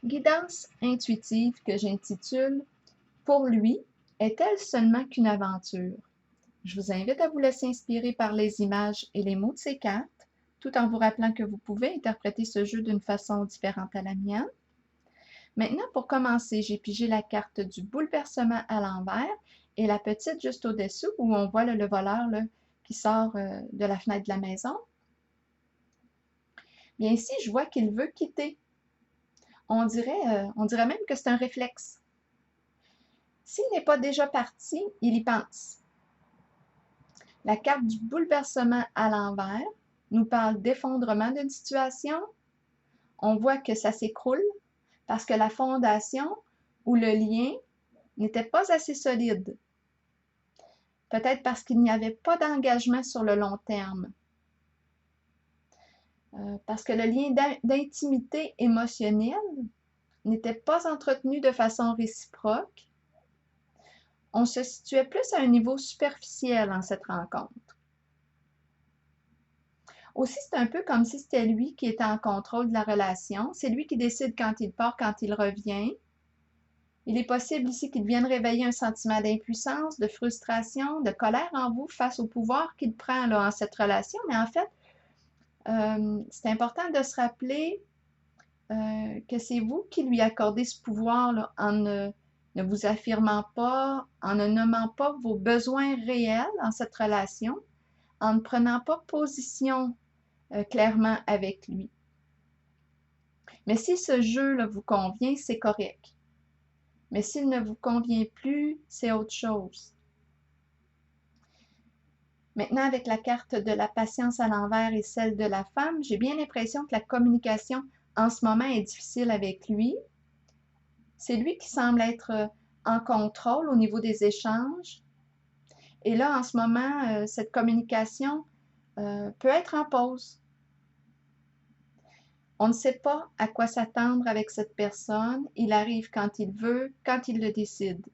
guidance intuitive que j'intitule « Pour lui, est-elle seulement qu'une aventure ?» Je vous invite à vous laisser inspirer par les images et les mots de ces cartes, tout en vous rappelant que vous pouvez interpréter ce jeu d'une façon différente à la mienne. Maintenant, pour commencer, j'ai pigé la carte du bouleversement à l'envers et la petite juste au-dessous où on voit le voleur là, qui sort de la fenêtre de la maison. Bien ici, je vois qu'il veut quitter. On dirait même que c'est un réflexe. S'il n'est pas déjà parti, il y pense. La carte du bouleversement à l'envers nous parle d'effondrement d'une situation. On voit que ça s'écroule parce que la fondation ou le lien n'était pas assez solide. Peut-être parce qu'il n'y avait pas d'engagement sur le long terme. Parce que le lien d'intimité émotionnelle n'était pas entretenu de façon réciproque. On se situait plus à un niveau superficiel en cette rencontre. Aussi, c'est un peu comme si c'était lui qui était en contrôle de la relation. C'est lui qui décide quand il part, quand il revient. Il est possible ici qu'il vienne réveiller un sentiment d'impuissance, de frustration, de colère en vous face au pouvoir qu'il prend là, en cette relation. Mais en fait, c'est important de se rappeler que c'est vous qui lui accordez ce pouvoir là, en ne vous affirmant pas, en ne nommant pas vos besoins réels dans cette relation, en ne prenant pas position clairement avec lui. Mais si ce jeu-là vous convient, c'est correct. Mais s'il ne vous convient plus, c'est autre chose. Maintenant, avec la carte de la patience à l'envers et celle de la femme, j'ai bien l'impression que la communication en ce moment est difficile avec lui. C'est lui qui semble être en contrôle au niveau des échanges. Et là, en ce moment, cette communication peut être en pause. On ne sait pas à quoi s'attendre avec cette personne. Il arrive quand il veut, quand il le décide.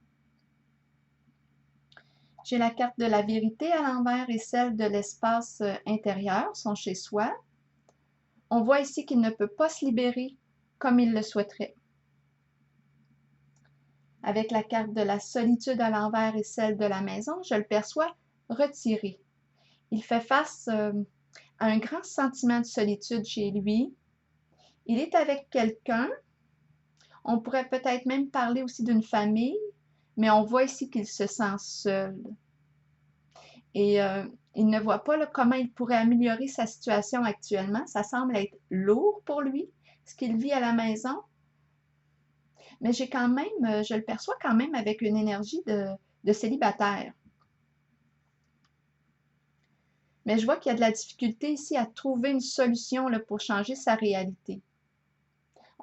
J'ai la carte de la vérité à l'envers et celle de l'espace intérieur, son chez-soi. On voit ici qu'il ne peut pas se libérer comme il le souhaiterait. Avec la carte de la solitude à l'envers et celle de la maison, je le perçois retiré. Il fait face à un grand sentiment de solitude chez lui. Il est avec quelqu'un. On pourrait peut-être même parler aussi d'une famille, mais on voit ici qu'il se sent seul. Et il ne voit pas là, comment il pourrait améliorer sa situation actuellement. Ça semble être lourd pour lui, ce qu'il vit à la maison. Mais j'ai quand même, je le perçois quand même avec une énergie de célibataire. Mais je vois qu'il y a de la difficulté ici à trouver une solution là, pour changer sa réalité.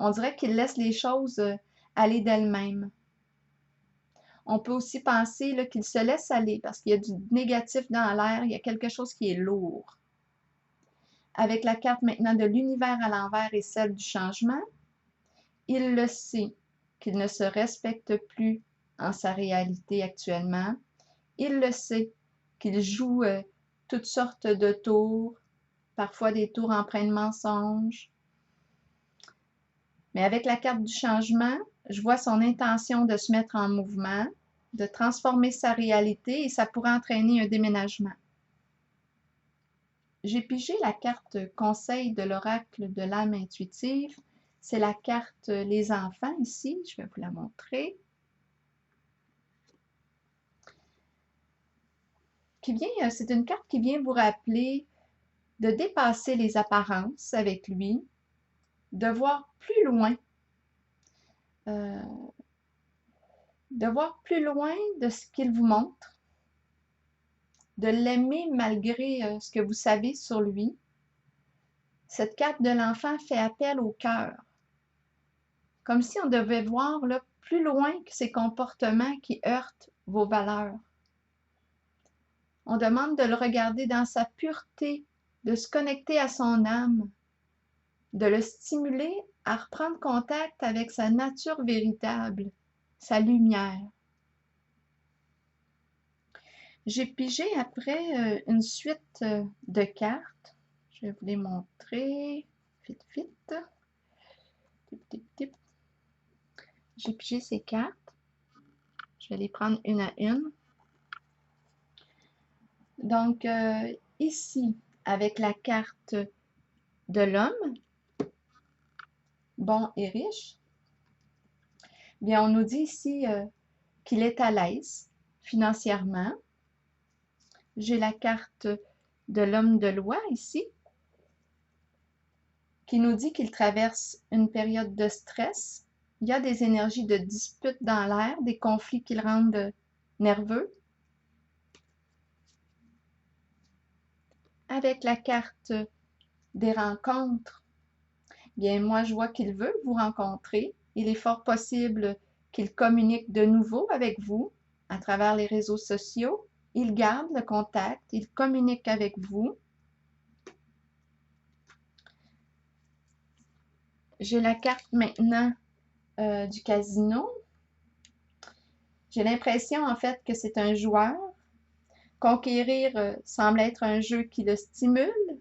On dirait qu'il laisse les choses aller d'elles-mêmes. On peut aussi penser là, qu'il se laisse aller parce qu'il y a du négatif dans l'air, il y a quelque chose qui est lourd. Avec la carte maintenant de l'univers à l'envers et celle du changement, il le sait qu'il ne se respecte plus en sa réalité actuellement. Il le sait qu'il joue toutes sortes de tours, parfois des tours empreints de mensonges. Mais avec la carte du changement, je vois son intention de se mettre en mouvement, de transformer sa réalité et ça pourrait entraîner un déménagement. J'ai pigé la carte conseil de l'oracle de l'âme intuitive. C'est la carte les enfants ici. Je vais vous la montrer. C'est une carte qui vient vous rappeler de dépasser les apparences avec lui, de voir plus loin, de ce qu'il vous montre, de l'aimer malgré ce que vous savez sur lui. Cette carte de l'enfant fait appel au cœur, comme si on devait voir là, plus loin que ces comportements qui heurtent vos valeurs. On demande de le regarder dans sa pureté, de se connecter à son âme, de le stimuler à reprendre contact avec sa nature véritable, sa lumière. J'ai pigé après une suite de cartes. Je vais vous les montrer. Vite, vite. Tip, tip, tip. j'ai pigé ces cartes. Je vais les prendre une à une. Donc, ici, avec la carte de l'homme, bon et riche, bien, on nous dit ici qu'il est à l'aise financièrement. J'ai la carte de l'homme de loi ici, qui nous dit qu'il traverse une période de stress. Il y a des énergies de dispute dans l'air, des conflits qui le rendent nerveux. Avec la carte des rencontres, bien moi je vois qu'il veut vous rencontrer. Il est fort possible qu'il communique de nouveau avec vous à travers les réseaux sociaux. Il garde le contact, il communique avec vous. J'ai la carte maintenant du casino. J'ai l'impression en fait que c'est un joueur. Conquérir semble être un jeu qui le stimule.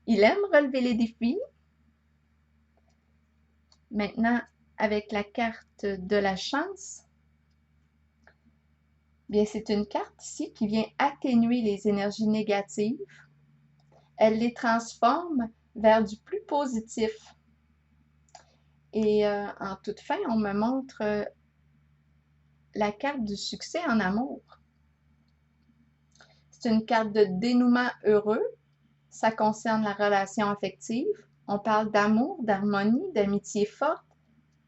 Il aime relever les défis. Maintenant, avec la carte de la chance, bien c'est une carte ici qui vient atténuer les énergies négatives. Elle les transforme vers du plus positif. Et en toute fin, on me montre la carte du succès en amour. C'est une carte de dénouement heureux. Ça concerne la relation affective. On parle d'amour, d'harmonie, d'amitié forte.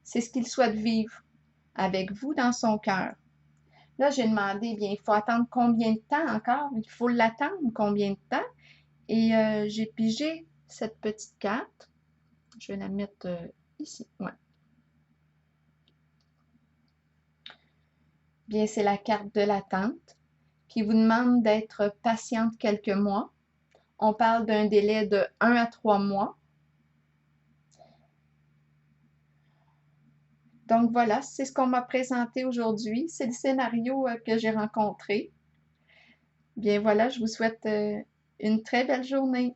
C'est ce qu'il souhaite vivre avec vous dans son cœur. Là, j'ai demandé, bien, il faut attendre combien de temps encore? Il faut l'attendre combien de temps? Et j'ai pigé cette petite carte. Je vais la mettre ici. Ouais. Bien, c'est la carte de l'attente qui vous demande d'être patiente quelques mois. On parle d'un délai de 1 à 3 mois. Donc voilà, c'est ce qu'on m'a présenté aujourd'hui. C'est le scénario que j'ai rencontré. Bien voilà, je vous souhaite une très belle journée.